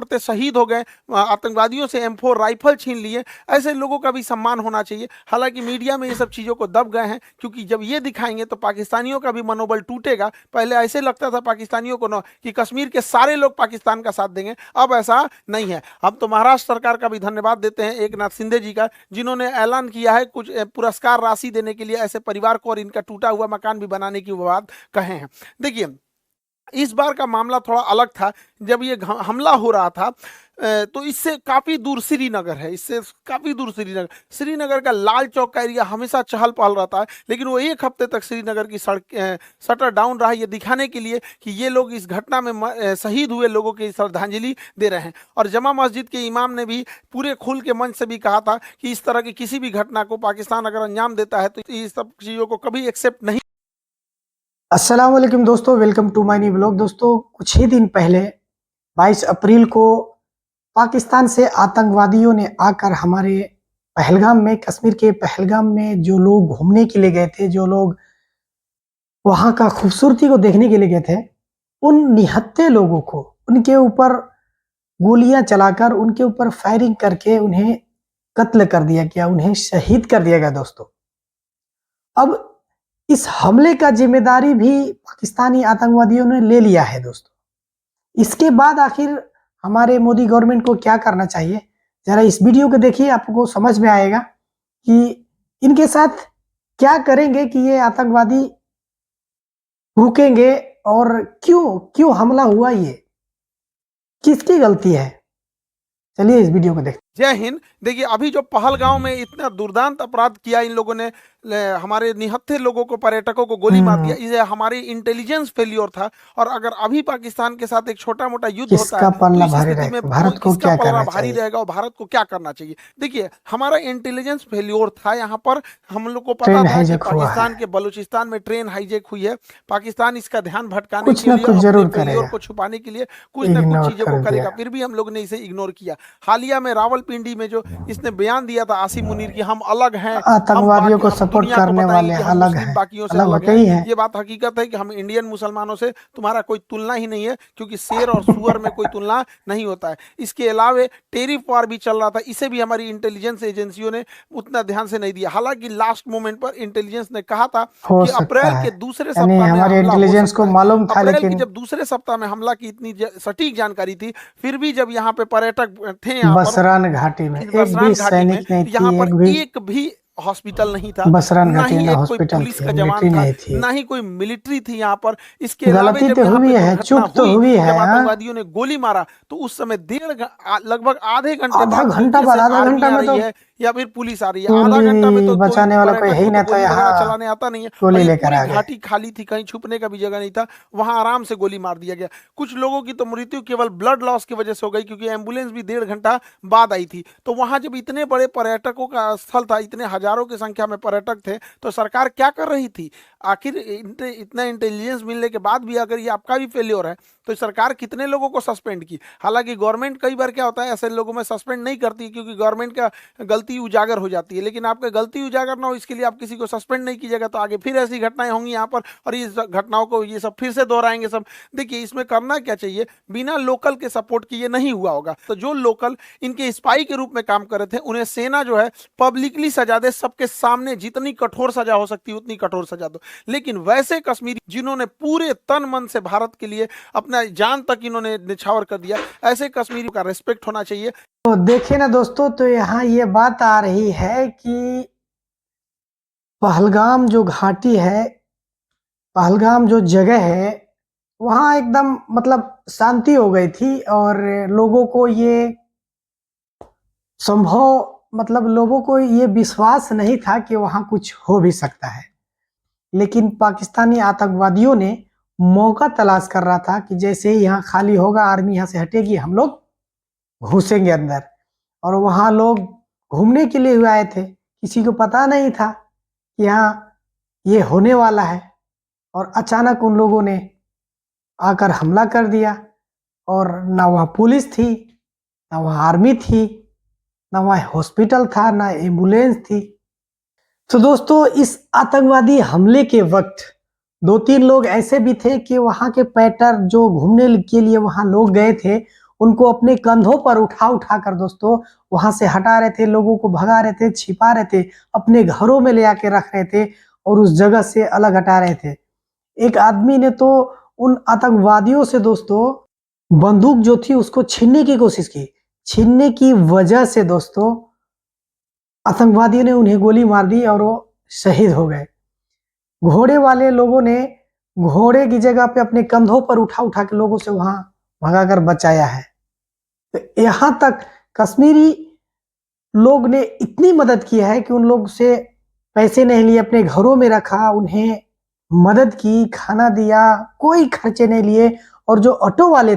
लड़ते शहीद हो गए, आतंकवादियों से M4 राइफल छीन लिए, ऐसे लोगों का भी सम्मान होना चाहिए। हालांकि मीडिया में ये सब चीज़ों को दब गए हैं, क्योंकि जब ये दिखाएंगे तो पाकिस्तानियों का भी मनोबल टूटेगा। पहले ऐसे लगता था पाकिस्तानियों को न कि कश्मीर के सारे लोग पाकिस्तान का साथ देंगे, अब ऐसा नहीं है। हम तो महाराष्ट्र सरकार का भी धन्यवाद देते हैं, एक नाथ शिंदे जी का, जिन्होंने ऐलान किया है कुछ पुरस्कार राशि देने के लिए ऐसे परिवार को और इनका टूटा हुआ मकान भी बनाने की बात कहे हैं। देखिए, इस बार का मामला थोड़ा अलग था। जब ये हमला हो रहा था तो इससे काफी दूर श्रीनगर है, इससे काफी दूर श्रीनगर, श्रीनगर का लाल चौक का एरिया हमेशा चहल पहल रहता है, लेकिन वो एक हफ्ते तक श्रीनगर की सड़क शटर डाउन रहा, ये दिखाने के लिए कि ये लोग इस घटना में शहीद हुए लोगों की श्रद्धांजलि दे रहे हैं। और जमा मस्जिद के इमाम ने भी पूरे खुल के मंच से भी कहा था कि इस तरह की किसी भी घटना को पाकिस्तान अगर अंजाम देता है तो इस सब चीजों को कभी एक्सेप्ट नहीं। अस्सलाम वालेकुम दोस्तों, welcome to my new blog. दोस्तों, कुछ ही दिन पहले 22 अप्रैल को पाकिस्तान से आतंकवादियों ने आकर हमारे पहलगाम में, कश्मीर के पहलगाम में जो लोग घूमने के लिए गए थे, जो लोग वहां का खूबसूरती को देखने के लिए गए थे, उन निहत्थे लोगों को उनके ऊपर गोलियां चलाकर, उनके ऊपर फायरिंग करके उन्हें कत्ल कर दिया गया, उन्हें शहीद कर दिया गया। दोस्तों, अब इस हमले का जिम्मेदारी भी पाकिस्तानी आतंकवादियों ने ले लिया है। दोस्तों, इसके बाद आखिर हमारे मोदी गवर्नमेंट को क्या करना चाहिए, जरा इस वीडियो को देखिए, आपको समझ में आएगा कि इनके साथ क्या करेंगे कि ये आतंकवादी रुकेंगे और क्यों हमला हुआ, ये किसकी गलती है। चलिए इस वीडियो को देखते। जय हिंद। देखिए, अभी जो पहलगांव में इतना दुर्दांत अपराध किया इन लोगों ने, हमारे निहत्थे लोगों को, पर्यटकों को गोली मार दिया, ये हमारी इंटेलिजेंस फेलियर था। और अगर अभी पाकिस्तान के साथ एक छोटा मोटा युद्ध होता है तो इस स्थिति में भारत को क्या करना भारी रहेगा और भारत को क्या करना चाहिए। देखिए, हमारा इंटेलिजेंस फेलियर था यहाँ पर। हम लोग को पता था कि पाकिस्तान के बलूचिस्तान में ट्रेन हाईजैक हुई है, पाकिस्तान इसका ध्यान भटकाने के लिए, अपने फेलियर को छुपाने के लिए कुछ न कुछ चीजों को करेगा, फिर भी हम लोग ने इसे इग्नोर किया। हालिया में रावलपिंडी में जो इसने बयान दिया था आसिम मुनीर की, हम अलग हैं, आतंकवादियों को सपोर्ट करने वाले अलग हैं, बाकियों से अलग हैं, ये बात हकीकत है कि हम इंडियन मुसलमानों से तुम्हारा कोई तुलना ही नहीं है, क्योंकि शेर और सुअर में कोई तुलना नहीं होता है। इसके अलावा टेरिफ वार भी चल रहा था, इसे भी हमारी इंटेलिजेंस एजेंसियों ने उतना ध्यान से नहीं दिया। हालांकि लास्ट मोमेंट पर इंटेलिजेंस ने कहा था कि अप्रैल के दूसरे सप्ताह में हमारे इंटेलिजेंस को मालूम था, लेकिन जब दूसरे सप्ताह में हमला की इतनी सटीक जानकारी थी, फिर भी जब यहाँ पे पर्यटक थे, बसरान घाटी में एक भी सैनिक नहीं थी, यहाँ पर एक भी हॉस्पिटल नहीं था, ना ही एक कोई पुलिस का जवान था, ना ही कोई मिलिट्री थी यहाँ पर। इसके अलावा जब हुई है, चूक तो हुई है, जब आतंकवादियों ने गोली मारा तो उस समय लगभग आधे घंटे आधा घंटा में तो या फिर पुलिस आ रही है, आधा घंटा में तो बचाने वाला कोई है ही ना था, यहाँ चलाने आता नहीं है, गोली लेकर आ गए। घाटी खाली थी, कहीं छुपने का भी जगह नहीं था, वहां आराम से गोली मार दिया गया। कुछ लोगों की तो मृत्यु केवल ब्लड लॉस की वजह से हो गई, क्योंकि एम्बुलेंस भी 1.5 घंटा बाद आई थी। तो वहां जब इतने बड़े पर्यटकों का स्थल था, इतने हजारों की संख्या में पर्यटक थे, तो सरकार क्या कर रही थी? आखिर इतना इंटेलिजेंस मिलने के बाद भी अगर ये आपका भी फेल्योर है तो सरकार कितने लोगों को सस्पेंड की? हालांकि गवर्नमेंट कई बार क्या होता है, ऐसे लोगों में सस्पेंड नहीं करती, क्योंकि गवर्नमेंट का गलती उजागर हो जाती है। लेकिन आपका गलती उजागर ना हो, इसके लिए आप किसी को सस्पेंड नहीं कीजिएगा, तो आगे फिर ऐसी घटनाएं होंगी यहाँ पर, और इस घटनाओं को ये सब फिर से दोहराएंगे सब। देखिए, इसमें करना क्या चाहिए, बिना लोकल के सपोर्ट किए नहीं हुआ होगा। तो जो लोकल इनके स्पाई के रूप में काम कर रहे थे, उन्हें सेना जो है पब्लिकली सजा दे, सबके सामने जितनी कठोर सजा हो सकती है उतनी कठोर सजा दो। लेकिन वैसे कश्मीरी जिन्होंने पूरे तन मन से भारत के लिए अपना जान तक इन्होंने निछावर कर दिया, ऐसे कश्मीरी का रेस्पेक्ट होना चाहिए। तो देखिए ना दोस्तों, तो यहाँ ये बात आ रही है कि पहलगाम जो घाटी है, पहलगाम जो जगह है, वहाँ एकदम मतलब शांति हो गई थी, और लोगों को ये संभव, मतलब लोगों को ये विश्वास नहीं था कि वहाँ कुछ हो भी सकता है। लेकिन पाकिस्तानी आतंकवादियों ने मौका तलाश कर रहा था कि जैसे ही यहाँ खाली होगा, आर्मी यहाँ से हटेगी, हम लोग घुसेंगे अंदर। और वहाँ लोग घूमने के लिए आए थे, किसी को पता नहीं था कि यहाँ ये होने वाला है, और अचानक उन लोगों ने आकर हमला कर दिया। और ना वहाँ पुलिस थी, ना वहाँ आर्मी थी, ना वहाँ हॉस्पिटल था, ना एम्बुलेंस थी। तो दोस्तों, इस आतंकवादी हमले के वक्त 2-3 लोग ऐसे भी थे कि वहां के पैटर जो घूमने के लिए वहां लोग गए थे, उनको अपने कंधों पर उठा उठा कर दोस्तों वहां से हटा रहे थे, लोगों को भगा रहे थे, छिपा रहे थे, अपने घरों में ले आके रख रहे थे और उस जगह से अलग हटा रहे थे। एक आदमी ने तो उन आतंकवादियों से दोस्तों बंदूक जो थी उसको छीनने की कोशिश की। छीनने की वजह से दोस्तों आतंकवादियों ने उन्हें गोली मार दी और वो शहीद हो गए। घोड़े वाले लोगों ने घोड़े की जगह पे अपने कंधों पर उठा उठा के लोगों से वहां भगाकर बचाया है। तो यहां तक कश्मीरी लोग ने इतनी मदद की है कि उन लोग से पैसे नहीं लिए, अपने घरों में रखा, उन्हें मदद की, खाना दिया, कोई खर्चे नहीं लिए। और जो ऑटो वाले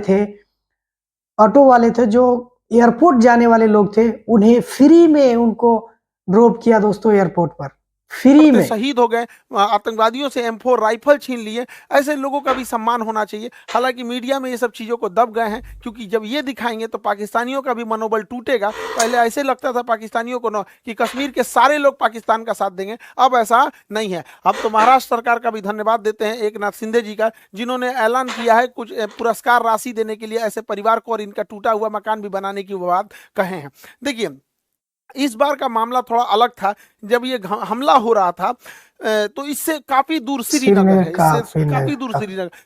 थे जो एयरपोर्ट जाने वाले लोग थे, उन्हें फ्री में उनको ड्रॉप किया दोस्तों एयरपोर्ट पर, फ्री करते में। शहीद हो गए, आतंकवादियों से M4 राइफल छीन लिए। ऐसे लोगों का भी सम्मान होना चाहिए। हालांकि मीडिया में ये सब चीजों को दब गए हैं, क्योंकि जब ये दिखाएंगे तो पाकिस्तानियों का भी मनोबल टूटेगा। पहले ऐसे लगता था पाकिस्तानियों को न कि कश्मीर के सारे लोग पाकिस्तान का साथ देंगे, अब ऐसा नहीं है। अब तो महाराष्ट्र सरकार का भी धन्यवाद देते हैं, एक नाथ शिंदे जी का, जिन्होंने ऐलान किया है कुछ पुरस्कार राशि देने के लिए ऐसे परिवार को और इनका टूटा हुआ मकान भी बनाने की वो बात कहे हैं। देखिए, इस बार का मामला थोड़ा अलग था। जब ये हमला हो रहा था तो इससे काफी दूर श्रीनगर है, इससे काफी दूर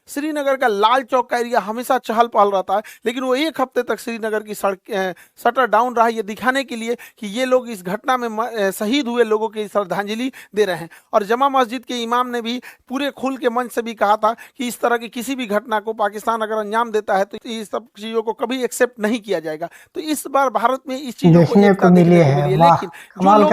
श्रीनगर का लाल चौक का एरिया हमेशा चहल पहल रहता है। लेकिन वो एक हफ्ते तक श्रीनगर की सड़क शटर डाउन रहा, ये दिखाने के लिए कि ये लोग इस घटना में शहीद हुए लोगों की श्रद्धांजलि दे रहे हैं। और जमा मस्जिद के इमाम ने भी पूरे खुल के मंच से भी कहा था कि इस तरह की किसी भी घटना को पाकिस्तान अगर अंजाम देता है तो इस सब चीजों को कभी एक्सेप्ट नहीं किया जाएगा। तो इस बार भारत में इस चीजों को एकता देखने को मिली है। लेकिन जो लोग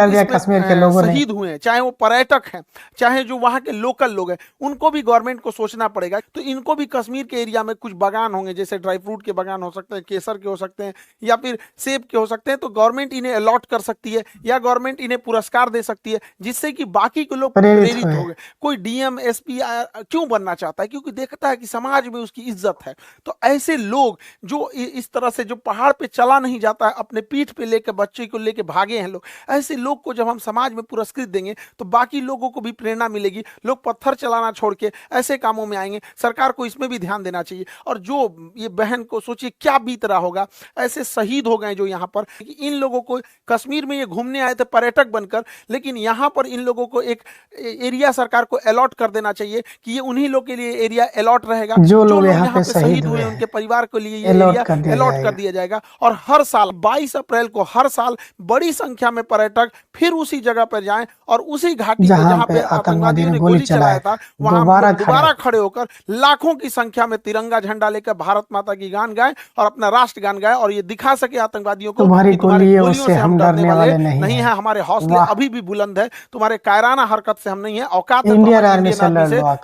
शहीद हुए हैं, चाहे वो पर्यटक हैं, चाहे जो वहां के लोकल लोग हैं, उनको भी गवर्नमेंट को सोचना पड़ेगा। तो इनको भी कश्मीर के एरिया में कुछ बागान होंगे, जैसे ड्राई फ्रूट के बागान हो सकते हैं, केसर के हो सकते हैं, या फिर सेब के हो सकते हैं, तो गवर्नमेंट इन्हें अलॉट कर सकती है या गवर्नमेंट इन्हें पुरस्कार दे सकती है, जिससे कि बाकी के लोग प्रेरित हो गए। कोई डीएम एसपी क्यों बनना चाहता है? क्योंकि देखता है कि समाज में उसकी इज्जत है। तो ऐसे लोग जो इस तरह से जो पहाड़ पे चला नहीं जाता है, अपने पीठ पे लेकर बच्चे को लेकर भागे हैं लोग, ऐसे लोग को जब हम समाज में पुरस्कृत देंगे तो बाकी लोगों को भी प्रेरणा मिलेगी। लोग पत्थर चलाना छोड़ के ऐसे कामों में आएंगे। सरकार को इसमें भी ध्यान देना चाहिए। और जो ये बहन को सोचिए क्या बीत रहा होगा, ऐसे शहीद हो गए जो यहाँ पर। इन लोगों को कश्मीर में ये घूमने आए थे पर्यटक बनकर, लेकिन यहाँ पर इन लोगों को एक एरिया सरकार को अलॉट कर देना चाहिए कि ये उन्हीं लोग के लिए एरिया अलॉट रहेगा। जो लोग यहाँ पे शहीद हुए उनके परिवार के लिए ये एरिया अलॉट कर दिया जाएगा। और हर साल 22 अप्रैल को हर साल बड़ी संख्या में पर्यटक फिर उसी जगह पर जाएं और उसी घाटी पे जहां पे आतंकवादियों ने गोली चलाया था वहां दोबारा खड़े होकर लाखों की संख्या में तिरंगा झंडा लेकर भारत माता की गान गाएं और अपना राष्ट्र गान गाएं, और ये दिखा सके आतंकवादियों को तुम्हारी गोलियों से हम डरने वाले नहीं है। हमारे हौसले अभी भी बुलंद है, तुम्हारे कायराना हरकत से हम नहीं है, औकात है इंडियन आर्मी से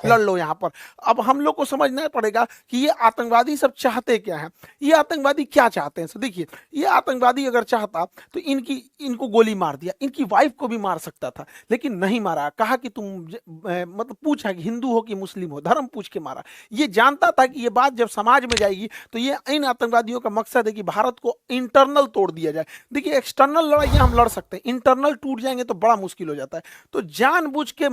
लड़ लो यहाँ पर। अब हम लोग को समझना पड़ेगा कि ये आतंकवादी सब चाहते क्या है, ये आतंकवादी क्या चाहते हैं। देखिए, ये आतंकवादी अगर चाहता तो इनको गोली मार दिया, इनकी वाइफ को भी मार सकता था, लेकिन नहीं मारा। कहा कि तुम मतलब पूछा कि हिंदू हो कि मुस्लिम हो, धर्म पूछ के मारा। ये जानता था कि ये बात जब समाज में जाएगी तो ये इन आतंकवादियों का मकसद है कि भारत को इंटरनल तोड़ दिया जाए। देखिए, एक्सटर्नल लड़ाइयां हम लड़ सकते हैं, इंटरनल टूट जाएंगे तो बड़ा मुश्किल हो जाता है। तो जानबूझ के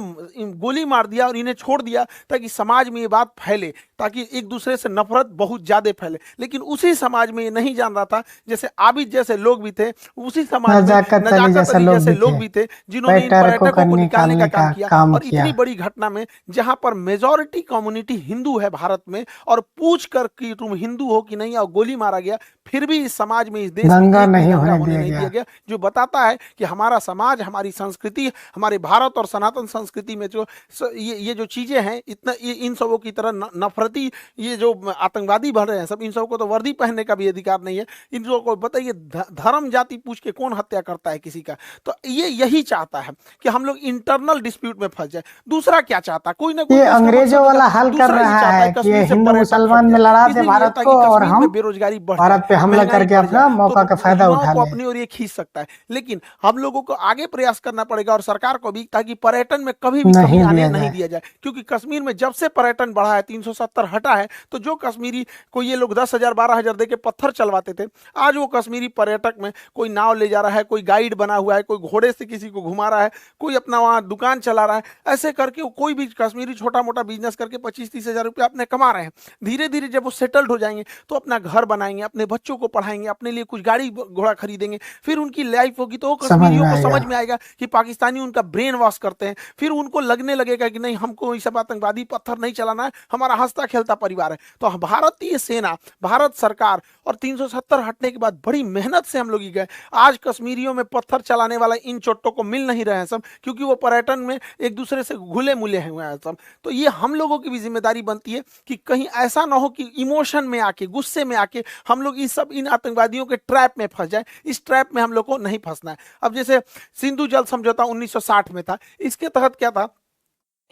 गोली मार दिया और इन्हें छोड़ दिया ताकि समाज में ये बात फैले, ताकि एक दूसरे से नफरत बहुत ज्यादा फैले। लेकिन उसी समाज में ये नहीं जान रहा था, जैसे आबिद जैसे लोग भी थे, उसी समाज में नजाकत अली जैसे लोग भी थे जिन्होंने इन पर्यटकों को निकालने का काम किया। और इतनी बड़ी घटना में जहां पर मेजॉरिटी कम्युनिटी हिंदू है भारत में, और पूछ कर कि तुम हिंदू हो कि नहीं, और गोली मारा गया, फिर भी इस समाज में, इस देश में दंगा नहीं दिया गया, जो बताता है कि हमारा समाज, हमारी संस्कृति, हमारे भारत और सनातन संस्कृति में जो ये जो चीजें हैं, इतना इन सबों की तरह नफरती ये जो आतंकवादी बन रहे हैं सब, इन सबों को तो वर्दी पहनने का भी अधिकार नहीं है। इन लोगों को बताइए, धर्म जाति पूछ के कौन हत्या करता है किसी का? तो ये यही चाहता है कि हम लोग इंटरनल डिस्प्यूट में फंस जाए। दूसरा क्या चाहता है? कोई ना कोई अंग्रेजों वाला हल कर रहा है कि हिंदू मुसलमान में लड़ा दे भारत को, और हम बेरोजगारी भारत पे हमला करके अपना मौका का फायदा उठा ले, अपनी ओर ये खींच सकता है। लेकिन हम लोगों को आगे प्रयास करना पड़ेगा, और सरकार को भी, ताकि पर्यटन में कभी भी कमी आने नहीं दिया जाए। क्योंकि कश्मीर में जब से पर्यटन बढ़ा है, 370 हटा है, तो जो कश्मीरी को ये लोग 10,000 12,000 देके पत्थर चलवाते थे, आज वो कश्मीरी पर्यटक में कोई नाव ले जा रहा है, कोई गाइड बना हुआ है, कोई घोड़े से किसी को घुमा रहा है, कोई अपना वहां दुकान चला रहा है, ऐसे करके वो कोई भी कश्मीरी छोटा मोटा बिजनेस करके 25-30 हजार रुपया अपने कमा रहे हैं। धीरे धीरे जब वो सेटल्ड हो जाएंगे तो अपना घर बनाएंगे, अपने बच्चों को पढ़ाएंगे, अपने लिए कुछ गाड़ी घोड़ा खरीदेंगे, फिर उनकी लाइफ होगी तो वो समझ में कश्मीरियों को आएगा। समझ में आएगा कि पाकिस्तानी उनका ब्रेन वॉश करते हैं, फिर उनको लगने लगेगा कि नहीं, हमको ये सब आतंकवादी पत्थर नहीं चलाना है, हमारा हंसता खेलता परिवार है। तो भारतीय सेना, भारत सरकार और 370 हटने के बाद बड़ी मेहनत से हम लोग ही गए। आज कश्मीरियों में पत्थर चलाने वाला इन चोटों को मिल नहीं रहे हैं सब, क्योंकि वो पर्यटन में एक दूसरे से घुले मुले हुए हैं सब। तो ये हम लोगों की भी जिम्मेदारी बनती है कि कहीं ऐसा ना हो कि इमोशन में आके, गुस्से में आके हम लोग इस सब इन आतंकवादियों के ट्रैप में फंस जाए। इस ट्रैप में हम लोग को नहीं फंसना है। अब जैसे सिंधु जल समझौता 1960 में था, इसके तहत क्या था,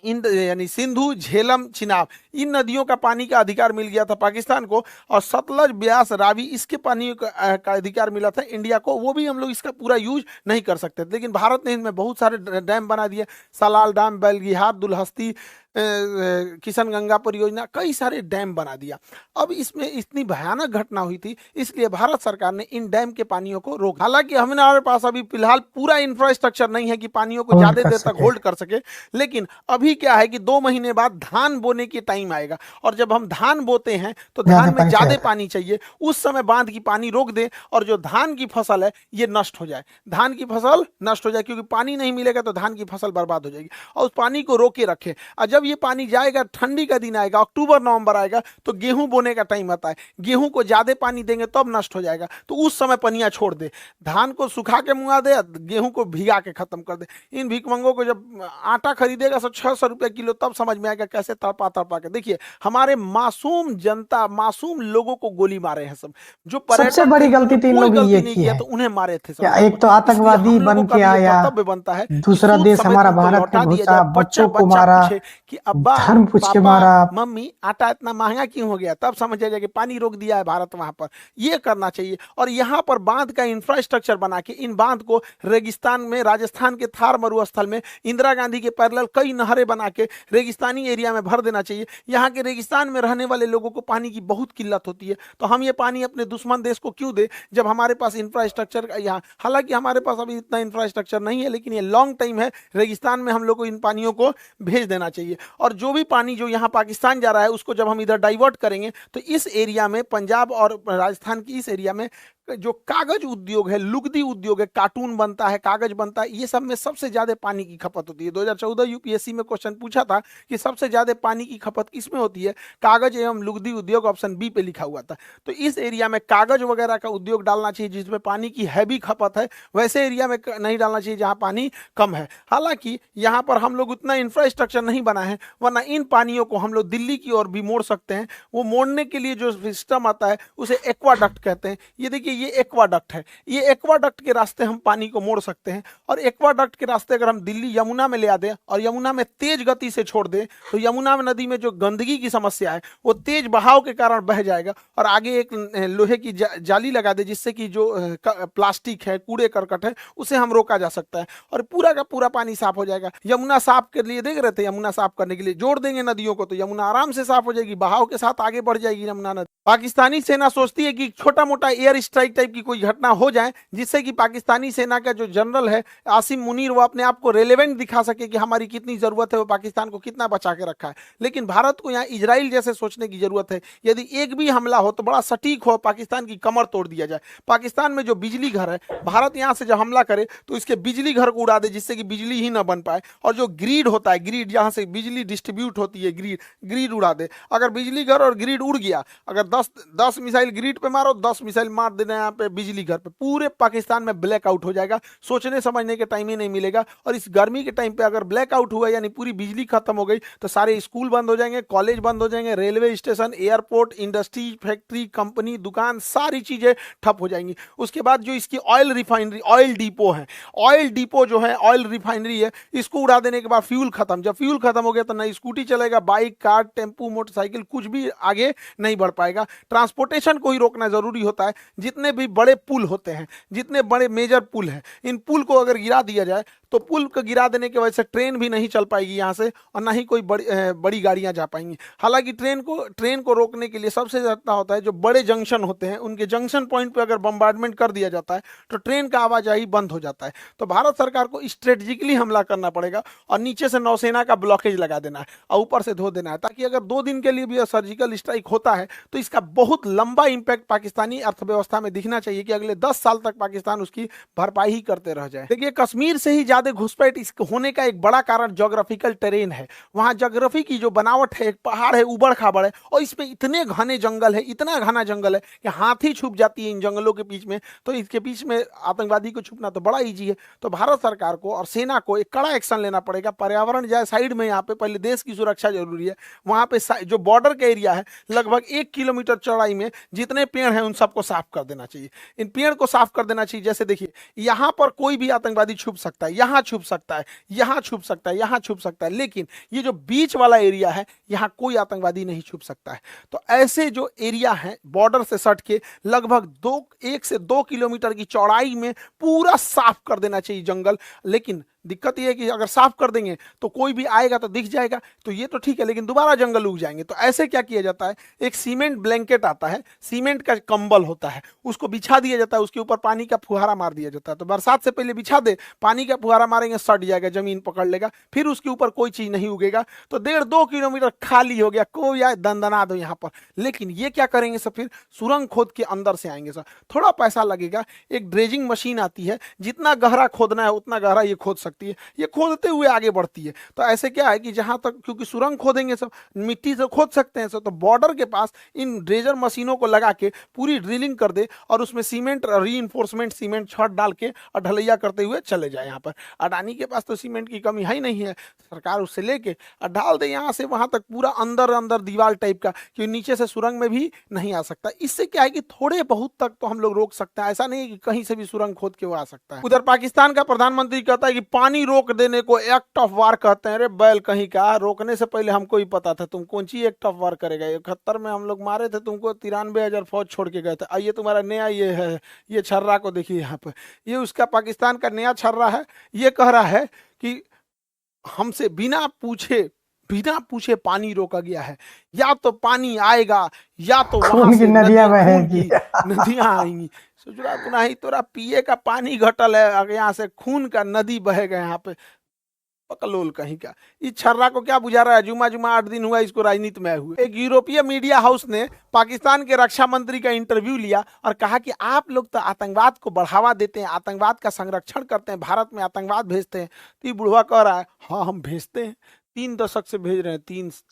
इन यानी सिंधु, झेलम, चिनाब, इन नदियों का पानी का अधिकार मिल गया था पाकिस्तान को, और सतलज, ब्यास, रावी, इसके पानी का अधिकार मिला था इंडिया को। वो भी हम लोग इसका पूरा यूज नहीं कर सकते थे, लेकिन भारत ने इनमें बहुत सारे डैम बना दिए, सलाल डैम, बेलगिहार, दुलहस्ती, किशनगंगा परियोजना, कई सारे डैम बना दिया। अब इसमें इतनी भयानक घटना हुई थी, इसलिए भारत सरकार ने इन डैम के पानियों को रोका। हालांकि हमारे पास अभी फिलहाल पूरा इंफ्रास्ट्रक्चर नहीं है कि पानियों को होल्ड ज्यादा कर देर तक सके। होल्ड कर सके, लेकिन अभी क्या है कि 2 महीने बाद धान बोने की टाइम आएगा, और जब हम धान बोते हैं तो ज्यादा धान में पानी ज्यादा चाहिए। पानी चाहिए। उस समय बांध की पानी रोक दे और जो धान की फसल है ये नष्ट हो जाए, धान की फसल नष्ट हो जाए, क्योंकि पानी नहीं मिलेगा तो धान की फसल बर्बाद हो जाएगी। और उस पानी को रोके रखे, और जब ये पानी जाएगा, ठंडी का दिन आएगा, अक्टूबर नवंबर आएगा, तो गेहूं बोने का टाइम आता है, गेहूं को ज्यादा पानी देंगे तब नष्ट हो जाएगा, तो उस समय पनिया छोड़ दे, धान को सुखा के मुआ दे, गेहूं को भिगा के खत्म कर दे। इन भिकमंगों को जब आटा खरीदेगा 600 रुपए किलो, तब समझ में आएगा कैसे तड़पा तड़पा के। देखिए हमारे मासूम जनता, मासूम लोगों को गोली मारे हैं सब, जो सबसे पर्यटन बड़ी थे, गलती उन्होंने तो इन कोई लोग गलती ये नहीं की किया है, तो उन्हें मारे थे सब क्या लोगों एक को। तो इसलिए आतंकवादी हम लोगों बन का के भी ये आया, कर्तव्य बनता है कि दूसरा सूद देश समेत हमारा उनको भारत लौटा में दिया जाए। घुसा, बच्चा बच्चों को बच्चा मारा, पूछे कि अब्बा, धर्म पूछ के पापा, मारा। मम्मी, आटा इतना महंगा क्यों हो गया, तब समझ जाएगा कि पानी रोक दिया है भारत वहां पर। ये करना चाहिए। और यहाँ पर बांध का इंफ्रास्ट्रक्चर बना के इन बांध को रेगिस्तान में, राजस्थान के थार मरुस्थल में इंदिरा गांधी के पैरेलल कई नहरें बना के रेगिस्तानी एरिया में भर देना चाहिए। यहाँ के रेगिस्तान में रहने वाले लोगों को पानी की बहुत किल्लत होती है, तो हम ये पानी अपने दुश्मन देश को क्यों दे, जब हमारे पास इंफ्रास्ट्रक्चर यहाँ, हालांकि हमारे पास अभी इतना इंफ्रास्ट्रक्चर नहीं है, लेकिन ये लॉन्ग टाइम है, रेगिस्तान में हम लोग को इन पानियों को भेज देना चाहिए। और जो भी पानी जो यहाँ पाकिस्तान जा रहा है, उसको जब हम इधर डाइवर्ट करेंगे तो इस एरिया में, पंजाब और राजस्थान की इस एरिया में जो कागज उद्योग है, लुगदी उद्योग है, कार्टून बनता है, कागज बनता है, ये सब में सबसे ज्यादा पानी की खपत होती है। 2014 यूपीएससी में क्वेश्चन पूछा था कि सबसे ज्यादा पानी की खपत किसमें होती है, कागज एवं लुगदी उद्योग, ऑप्शन बी पे लिखा हुआ था। तो इस एरिया में कागज वगैरह का उद्योग डालना चाहिए जिसमें पानी की हैवी खपत है, वैसे एरिया में नहीं डालना चाहिए जहां पानी कम है। हालांकि यहाँ पर हम लोग उतना इंफ्रास्ट्रक्चर नहीं बना है, वरना इन पानियों को हम लोग दिल्ली की ओर भी मोड़ सकते हैं। वो मोड़ने के लिए जो सिस्टम आता है उसे एक्वाडक्ट कहते हैं। ये देखिए, ये एक्वाडक्ट है, ये एक्वाडक्ट के रास्ते हम पानी को मोड़ सकते हैं। और एक्वाडक्ट के रास्ते अगर हम दिल्ली यमुना में ले आ दें और यमुना में तेज गति से छोड़ दें, तो यमुना नदी में जो गंदगी की समस्या है वो तेज बहाव के कारण बह जाएगा, और आगे एक लोहे की जाली लगा दे, जिससे कि जो प्लास्टिक है, कूड़े करकट है, उसे हम रोका जा सकता है, और पूरा का पूरा पानी साफ हो जाएगा। यमुना साफ के लिए देख रहे थे, यमुना साफ करने के लिए जोड़ देंगे नदियों को, तो यमुना आराम से साफ हो जाएगी, बहाव के साथ आगे बढ़ जाएगी यमुना नदी। पाकिस्तानी सेना सोचती है कि छोटा मोटा एयर स्ट्राइक टाइप की कोई घटना हो जाए, जिससे कि पाकिस्तानी सेना का जो जनरल है आसिम मुनीर, वो अपने आप को रेलेवेंट दिखा सके कि हमारी कितनी जरूरत है, वो पाकिस्तान को कितना बचा के रखा है। लेकिन भारत को यहाँ इजराइल जैसे सोचने की जरूरत है। यदि एक भी हमला हो तो बड़ा सटीक हो, पाकिस्तान की कमर तोड़ दिया जाए। पाकिस्तान में जो बिजली घर है, भारत यहाँ से जब हमला करे तो इसके बिजली घर को उड़ा दे, जिससे कि बिजली ही ना बन पाए। और जो ग्रिड होता है, ग्रिड जहाँ से बिजली डिस्ट्रीब्यूट होती है, ग्रिड उड़ा दे। अगर बिजली घर और ग्रिड उड़ गया, अगर 10 मिसाइल ग्रिड पे मारो, 10 मिसाइल मार देना यहाँ पे बिजली घर पे, पूरे पाकिस्तान में ब्लैकआउट हो जाएगा, सोचने समझने के टाइम ही नहीं मिलेगा। और इस गर्मी के टाइम पे अगर ब्लैकआउट हुआ, यानी पूरी बिजली खत्म हो गई, तो सारे स्कूल बंद हो जाएंगे, कॉलेज बंद हो जाएंगे, railway station, airport, industry, factory, company, दुकान, सारी चीजें ठप हो जाएंगी। उसके बाद जो इसकी ऑयल रिफाइनरी, ऑयल डिपो है, ऑयल डिपो जो है, ऑयल रिफाइनरी है, इसको उड़ा देने के बाद फ्यूल खत्म। जब फ्यूल खत्म हो गया तो नई स्कूटी चलेगा, बाइक, कार, टेम्पू, मोटरसाइकिल कुछ भी आगे नहीं बढ़ पाएगा। ट्रांसपोर्टेशन को ही रोकना जरूरी होता है। जितने भी बड़े पुल होते हैं, जितने बड़े मेजर पुल हैं, इन पुल को अगर गिरा दिया जाए तो पुल को गिरा देने की वजह से ट्रेन भी नहीं चल पाएगी यहाँ से, और ना ही कोई बड़ी गाड़ियां जा पाएंगी। हालांकि ट्रेन को रोकने के लिए सबसे ज़्यादा होता है जो बड़े जंक्शन होते हैं, उनके जंक्शन पॉइंट पे अगर बम्बार्डमेंट कर दिया जाता है तो ट्रेन का आवाजाही बंद हो जाता है। तो भारत सरकार को स्ट्रेटेजिकली हमला करना पड़ेगा और नीचे से नौसेना का ब्लॉकेज लगा देना है और ऊपर से धो देना है, ताकि अगर 2 दिन के लिए भी सर्जिकल स्ट्राइक होता है तो इसका बहुत लंबा इंपैक्ट पाकिस्तानी अर्थव्यवस्था में दिखना चाहिए कि अगले 10 साल तक पाकिस्तान उसकी भरपाई ही करते रह जाए। देखिए, कश्मीर से ही ज्यादा घुसपैठ इस होने का एक बड़ा कारण ज्योग्राफिकल टेरेन है। वहां ज्योग्राफी की जो बनावट है, एक पहाड़ है, उबड़ खाबड़ है, और इसमें इतने घने जंगल है, इतना घना जंगल है कि हाथी छुप जाती है इन जंगलों के बीच में। तो इसके बीच में आतंकवादी को छुपना तो बड़ा ईजी है। तो भारत सरकार को और सेना को एक कड़ा एक्शन लेना पड़ेगा। पर्यावरण जाए साइड में, यहाँ पे पहले देश की सुरक्षा जरूरी है। वहां पे जो बॉर्डर का एरिया है, लगभग 1 किलोमीटर चौड़ाई में जितने पेड़ हैं उन सबको साफ कर देना चाहिए। इन पेड़ को साफ कर देना चाहिए। जैसे देखिए, यहाँ पर कोई भी आतंकवादी छुप सकता है, यहाँ छुप सकता है, यहाँ छुप सकता है, यहाँ छुप सकता है, लेकिन ये जो बीच वाला एरिया है, यहाँ कोई आतंकवादी नहीं छुप सकता है। तो ऐसे जो एरिया है बॉर्डर से सट के लगभग 1 से 2 किलोमीटर की चौड़ाई में पूरा साफ कर देना चाहिए जंगल। लेकिन दिक्कत यह है कि अगर साफ कर देंगे तो कोई भी आएगा तो दिख जाएगा, तो ये तो ठीक है, लेकिन दोबारा जंगल उग जाएंगे। तो ऐसे क्या किया जाता है, एक सीमेंट ब्लैंकेट आता है, सीमेंट का कंबल होता है, उसको बिछा दिया जाता है, उसके ऊपर पानी का फुहारा मार दिया जाता है। तो बरसात से पहले बिछा दे, पानी का फुहारा मारेंगे, सट जाएगा, जमीन पकड़ लेगा, फिर उसके ऊपर कोई चीज नहीं उगेगा। तो 1.5-2 किलोमीटर खाली हो गया, कोई आए दंदना दो यहाँ पर। लेकिन ये क्या करेंगे सर, फिर सुरंग खोद के अंदर से आएंगे सर, थोड़ा पैसा लगेगा। एक ड्रेजिंग मशीन आती है, जितना गहरा खोदना है उतना गहरा ये खोद सकती है, ये खोदते हुए आगे बढ़ती है। तो ऐसे क्या है कि जहां तक, क्योंकि सुरंग खोदेंगे सब, मिट्टी से खोद सकते हैं सब, तो बॉर्डर के पास इन ड्रेजर मशीनों को लगा के पूरी ड्रिलिंग कर दे और उसमें सीमेंट, रीइंफोर्समेंट सीमेंट छत डाल के और ढलैया करते हुए चले जाए। यहाँ पर अडानी के पास तो सीमेंट की कमी है ही नहीं है, सरकार उससे लेके और डाल दे यहाँ से वहां तक, पूरा अंदर अंदर दीवार टाइप का, कि नीचे से सुरंग में भी नहीं आ सकता। इससे क्या है कि थोड़े बहुत तक तो हम लोग रोक सकते हैं, ऐसा नहीं है कि कहीं से भी सुरंग खोद के वो आ सकता है। उधर पाकिस्तान का प्रधानमंत्री कहता है कि पानी रोक देने को एक्ट ऑफ वार कहते हैं। अरे बैल कहीं का, रोकने से पहले हमको ही पता था, तुम कौन सी एक्ट ऑफ वार करेगा। 71 में हम लोग मारे थे तुमको, 93,000 फौज छोड़ के गए थे। आइए तुम्हारा नया ये है, ये छर्रा को देखिए यहाँ पे, ये उसका पाकिस्तान का नया छर्रा है। ये कह रहा है कि हमसे बिना पूछे पानी रोका गया है, या तो पानी आएगा या तो वहां से नदियां बहेंगी, नदियां आएंगी। सोच रहा तू नहीं, तोरा पिए का पानी घटल है, अगर यहाँ से खून का नदी बहेगा यहाँ पे, पकलोल कहीं का। इस छर्रा को क्या बुझा रहा है, जुमा 8 दिन हुआ इसको राजनीति में हुए। एक यूरोपीय मीडिया हाउस ने पाकिस्तान के रक्षा मंत्री का इंटरव्यू लिया और कहा कि आप लोग तो आतंकवाद को बढ़ावा देते हैं, आतंकवाद का संरक्षण करते हैं, भारत में आतंकवाद भेजते हैं। तो ये बुढ़वा कह रहा है, हाँ हम भेजते हैं, 3 दशक से भेज रहे हैं,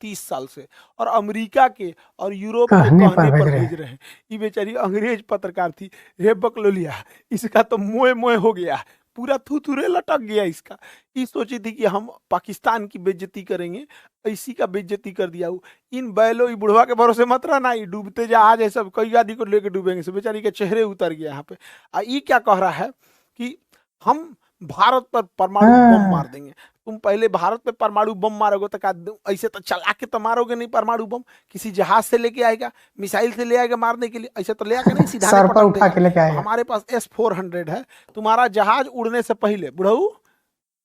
30 साल से, और अमेरिका के और यूरोप के कहने पर भेज रहे हैं। ये बेचारी अंग्रेज पत्रकार थी, रे बकलोलिया, इसका तो मोए मोए हो गया, पूरा थुथुरे लटक गया इसका। ये सोची थी कि हम पाकिस्तान की बेइज्जती करेंगे, इसी का बेइज्जती कर दिया। इन बैलों, ये बुढ़वा के भरोसे मत रहना, ये डूबते जहाज है सब, कई आदमी को लेके डूबेंगे सब। बेचारी के चेहरे उतर गया यहाँ पे। ये क्या कह रहा है कि हम भारत पर परमाणु बम मार देंगे। तुम पहले भारत पे परमाणु बम मारोगे तो ऐसे तो चला के तो मारोगे नहीं परमाणु बम, किसी जहाज से लेके आएगा, मिसाइल से ले आएगा मारने के लिए, ऐसे तो ले आएगा नहीं, सीधा सर पर उठा के लेके आएगा। हमारे पास S-400 है, तुम्हारा जहाज उड़ने से पहले, बुढ़ऊ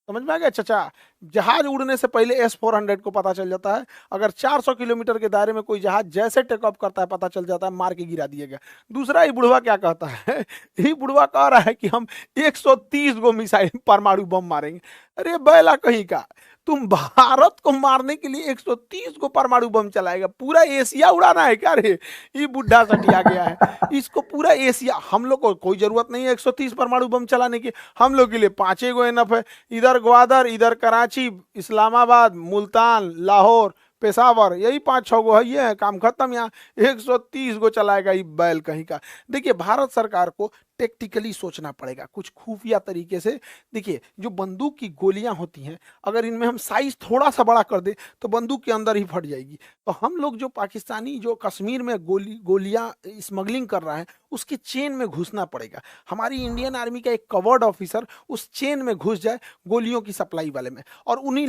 समझ में आ गया चाचा, जहाज उड़ने से पहले S-400 को पता चल जाता है। अगर 400 किलोमीटर के दायरे में कोई जहाज जैसे टेक ऑफ करता है पता चल जाता है, मार के गिरा दिएगा। दूसरा, ये बुढ़वा क्या कहता है, ये बुढ़वा कह रहा है कि हम 130 गो मिसाइल परमाणु बम मारेंगे। अरे बैला कहीं का, तुम भारत को मारने के लिए 130 को परमाणु बम चलाएगा, पूरा एशिया उड़ाना है क्या रे। ये बुढ़ा सटिया गया है, इसको पूरा एशिया, हम लोग को कोई जरूरत नहीं है 130 परमाणु बम चलाने की, हम लोग के लिए 5 गो एनफ है। इधर ग्वादर, इधर कराची, इस्लामाबाद, मुल्तान, लाहौर, पेशावर, यही 5-6 गो है, ये है काम खत्म। यहाँ 130 गो चलाएगा ये बैल कहीं का। देखिए, भारत सरकार को टेक्टिकली सोचना पड़ेगा, कुछ खुफिया तरीके से। देखिए, जो बंदूक की गोलियां होती हैं, अगर इनमें हम साइज थोड़ा सा बड़ा कर दे तो बंदूक के अंदर ही फट जाएगी। तो हम लोग जो पाकिस्तानी जो कश्मीर में गोलियां स्मगलिंग कर रहा है, उसके चेन में घुसना पड़ेगा। हमारी इंडियन आर्मी का एक कवर्ड ऑफिसर उस चेन में घुस जाए गोलियों की सप्लाई वाले में, और उन्हीं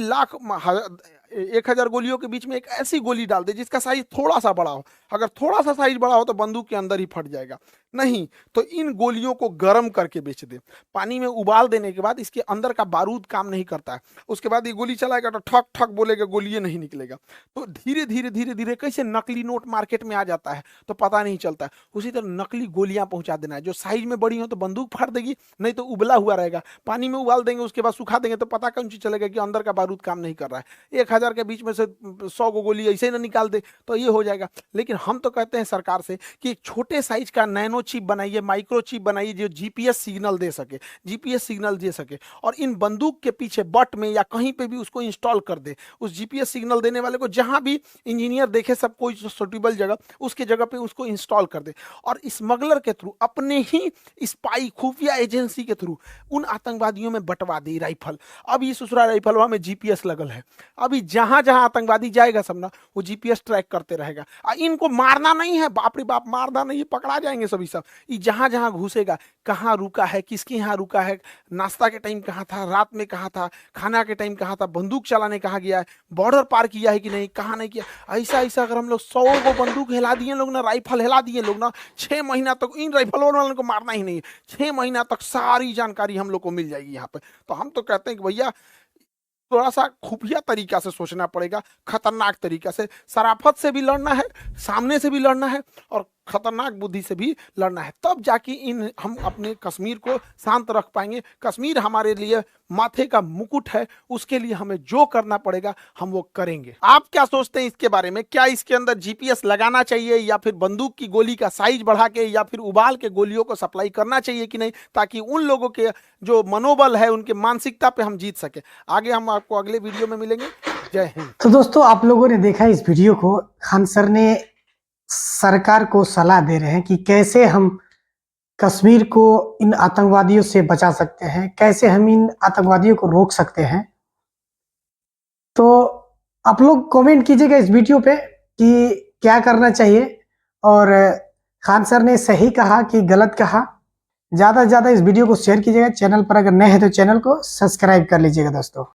1,000 गोलियों के बीच में एक ऐसी गोली डाल दे जिसका साइज थोड़ा सा बड़ा हो। अगर थोड़ा सा साइज बड़ा हो तो बंदूक के अंदर ही फट जाएगा। नहीं तो इन गोलियों को गर्म करके बेच दे, पानी में उबाल देने के बाद इसके अंदर का बारूद काम नहीं करता है, उसके बाद ये गोली चलाएगा तो ठक ठक बोलेगा, गोली ये नहीं निकलेगा। तो धीरे धीरे धीरे धीरे कैसे नकली नोट मार्केट में आ जाता है तो पता नहीं चलता। उसी तरह नकली गोलियां पहुंचा देना है, जो साइज में बड़ी हो तो बंदूक फाड़ देगी, नहीं तो उबला हुआ रहेगा, पानी में उबाल देंगे, उसके बाद सुखा देंगे तो पता कौन चीज चलेगा कि अंदर का बारूद काम नहीं कर रहा है। 1,000 के बीच में से 100 गोली ऐसे ना निकाल दे तो ये हो जाएगा। लेकिन हम तो कहते हैं सरकार से कि एक छोटे साइज का नैनो चिप बनाइए, माइक्रो चिप बनाइए, जो जीपीएस सिग्नल दे सके, और इन बंदूक के पीछे बट में या कहीं पे भी उसको इंस्टॉल कर दे। उस जीपीएस सिग्नल देने वाले को जहां भी इंजीनियर देखे सब कोई सुटेबल जगह, उसके जगह पे उसको इंस्टॉल कर दे, और स्मगलर के थ्रू, अपने ही स्पाई खुफिया एजेंसी के थ्रू उन आतंकवादियों में बंटवा दे राइफल। अब ये ससुरा राइफलवा में जीपीएस लगल है, अभी जहां जहां आतंकवादी जाएगा सब ना वो जीपीएस ट्रैक करते रहेगा। इनको मारना नहीं है, बाप रे बाप, मारना नहीं है, पकड़ा जाएंगे सभी सब। ये जहां जहां घुसेगा, कहाँ रुका है, किसके यहाँ रुका है, नाश्ता के टाइम कहाँ था, रात में कहाँ था, खाना के टाइम कहाँ था, बंदूक चलाने कहाँ गया है, बॉर्डर पार किया है कि नहीं, कहाँ नहीं किया। ऐसा ऐसा अगर हम लोग 100 को बंदूक हिला दिए लोग ना, राइफल हिला दिए लोग ना, 6 महीना तक इन राइफल वालों को मारना ही नहीं है, 6 महीना तक सारी जानकारी हम लोग को मिल जाएगी यहाँ पे। तो हम तो कहते हैं कि भैया थोड़ा सा खुफिया तरीका से सोचना पड़ेगा, खतरनाक तरीका से। शराफत से भी लड़ना है, सामने से भी लड़ना है, और खतरनाक बुद्धि से भी लड़ना है, तब जाके इन हम अपने कश्मीर को शांत रख पाएंगे। कश्मीर हमारे लिए माथे का मुकुट है, उसके लिए हमें जो करना पड़ेगा हम वो करेंगे। आप क्या सोचते हैं इसके बारे में? क्या इसके अंदर जीपीएस लगाना चाहिए, या फिर बंदूक की गोली का साइज बढ़ा के या फिर उबाल के गोलियों को सप्लाई करना चाहिए कि नहीं, ताकि उन लोगों के जो मनोबल है, उनके मानसिकता पे हम जीत सके। आगे हम आपको अगले वीडियो में मिलेंगे। जय हिंद। तो दोस्तों, आप लोगों ने देखा इस वीडियो को, खान सर ने सरकार को सलाह दे रहे हैं कि कैसे हम कश्मीर को इन आतंकवादियों से बचा सकते हैं, कैसे हम इन आतंकवादियों को रोक सकते हैं। तो आप लोग कमेंट कीजिएगा इस वीडियो पे कि क्या करना चाहिए, और खान सर ने सही कहा कि गलत कहा। ज़्यादा से ज़्यादा इस वीडियो को शेयर कीजिएगा। चैनल पर अगर नए हैं तो चैनल को सब्सक्राइब कर लीजिएगा दोस्तों।